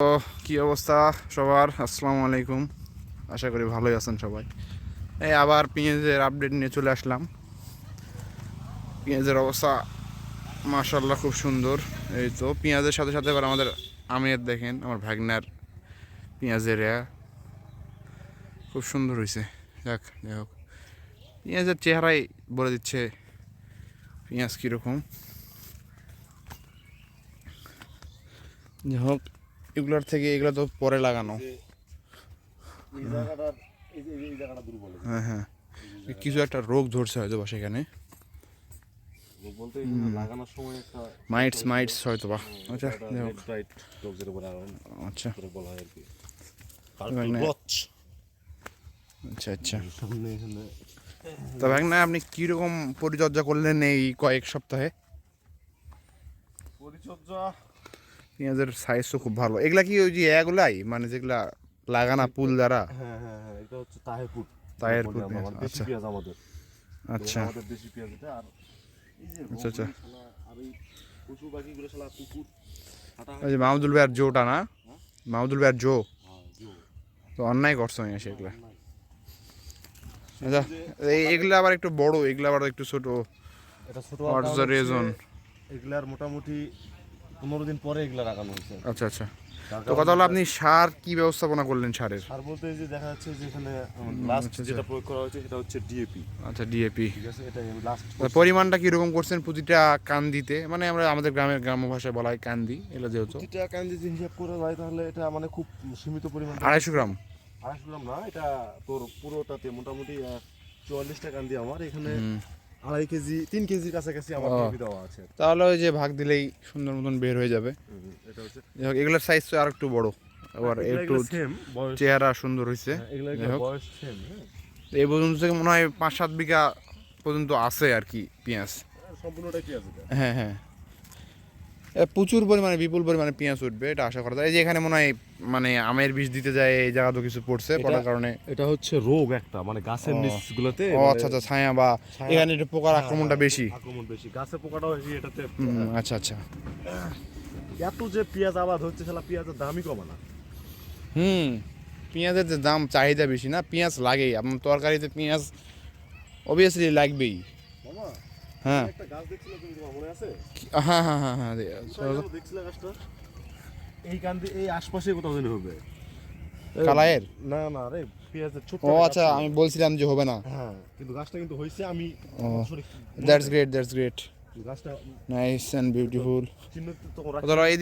তো কি অবস্থা সবার? আসসালামু আলাইকুম, আশা করি ভালোই আছেন সবাই। এই আবার পেঁয়াজের আপডেট নিয়ে চলে আসলাম। পেঁয়াজের অবস্থা মাশাআল্লাহ খুব সুন্দর। এই তো পেঁয়াজের সাথে সাথে এবার আমাদের আমের দেখেন, আমার ভাগনার পেঁয়াজের খুব সুন্দর হয়েছে। যাক যাই হোক, পেঁয়াজের চেহারাই বলে দিচ্ছে পেঁয়াজ কীরকম। যাই হোক, এগুলোর থেকে এগুলো তো পরে লাগানো। হ্যাঁ হ্যাঁ, কিছু একটা রোগ ধরছে হয়তো বা সেখানে, লাগানোর সময় একটা মাইটস হয়তো বা। আচ্ছা যাই হোক, আচ্ছা বলা হয় আর কি। আচ্ছা আচ্ছা। তা ভাই না, আপনি কীরকম পরিচর্যা করলেন এই কয়েক সপ্তাহে? পরিচর্যা, পেঁয়াজের সাইজ তো খুব ভালো। এগুলা কি ওই যে এগুলাই, মানে যেগুলা লাগানা পুল দ্বারা? হ্যাঁ হ্যাঁ হ্যাঁ, এটা হচ্ছে তাহেরপুর পেঁয়াজ। মানে দেশি আচ্ছা পেঁয়াজ আমাদের। আচ্ছা আমাদের দেশি পেঁয়াজ এটা। আর এই যে আচ্ছা আচ্ছা, আর এই পশু পাখিগুলো শালা কুকুর ওই যে মাহমুদুল ভাইয়ের জোটা না? মাহমুদুল ভাইয়ের জো তো অন্যায় করছো আমি সেগুলা। আচ্ছা, এগুলা আবার একটু বড়, এগুলা আবার একটু ছোট। এটা ছোট। What's the reason? এগুলার মোটামুটি 15 দিন পরে এগুলা লাগানো হয়েছে। আচ্ছা আচ্ছা। তো কথা হলো, আপনি সার কি ব্যবস্থাপনা করলেন সারের? সার বলতে যে দেখা যাচ্ছে যে এখানে লাস্ট যেটা প্রয়োগ করা হয়েছে সেটা হচ্ছে ডিএপি। আচ্ছা ডিএপি, ঠিক আছে, এটা লাস্ট। পরিমাণটা কিরকম করছেন প্রতিটা কান্দিতে? মানে আমরা আমাদের গ্রাম্য ভাষায় বলা হয় কান্দি, এগুলো যেহেতু প্রতিটা কান্দি যে হিসাব করে হয় তাহলে এটা মানে খুব সীমিত পরিমাণ। 250 গ্রাম? 250 গ্রাম না, এটা তোর পুরোটাতে মোটামুটি 44টা কান্দি আমার এখানে 2.5 কেজি 3 কেজির কাছাকাছি আমার ডিএপি দেওয়া আছে। তাহলে ওই যে ভাগ দিলেই সুন্দর মতন বের হয়ে যাবে। এটা হচ্ছে এগুলোর সাইজ তো আর একটু বড়, আবার একটু সেম বয়স, চেহারা সুন্দর হয়েছে। এগুলা বয়স সেম। এই পর্যন্ত থেকে মনে হয় 5-7 বিঘা পর্যন্ত আছে আর কি পেঁয়াজ। সম্পূর্ণটা কি আছে? হ্যাঁ হ্যাঁ, প্রচুর পরিমাণে বিপুল পরিমাণে পেঁয়াজ উঠবে এটা আশা করা যায়। এই যে এখানে মনে হয় মানে আমের বীজ দিতে যায়, এই জায়গা তো কিছু পড়ছে, পড়ার কারণে এটা হচ্ছে রোগ একটা, মানে গাছের নিচগুলোতে। ও আচ্ছা আচ্ছা, ছায়া বা এখানে একটু পোকার আক্রমণটা বেশি। আক্রমণ বেশি, গাছের পোকাটাও বেশি এটাতে। আচ্ছা আচ্ছা। এত যে পেঁয়াজ আবাদ হচ্ছে, শালা পেঁয়াজের দামই কমে না। পেঁয়াজের যে দাম, চাহিদা বেশি না, পেঁয়াজ লাগেই। আপনার তরকারিতে পেঁয়াজ অবভিয়াসলি লাগবেই। মামা, হ্যাঁ একটা গাছ দেখছিল তুমি, তোমার মনে আছে? হ্যাঁ হ্যাঁ হ্যাঁ হ্যাঁ, দেখছিলে গাছটা? এই কান্দি এই আশপাশে কোথাও যেন হবে। কালায়ের? না না রে, পেঁয়াজের ছোট। ও আচ্ছা, আমি বলছিলাম যে হবে না। হ্যাঁ, কিন্তু গাছটা কিন্তু হয়েছে। আমি দ্যাটস গ্রেট গাছটা নাইস অ্যান্ড বিউটিফুল। চিহ্নিত তো রাখি।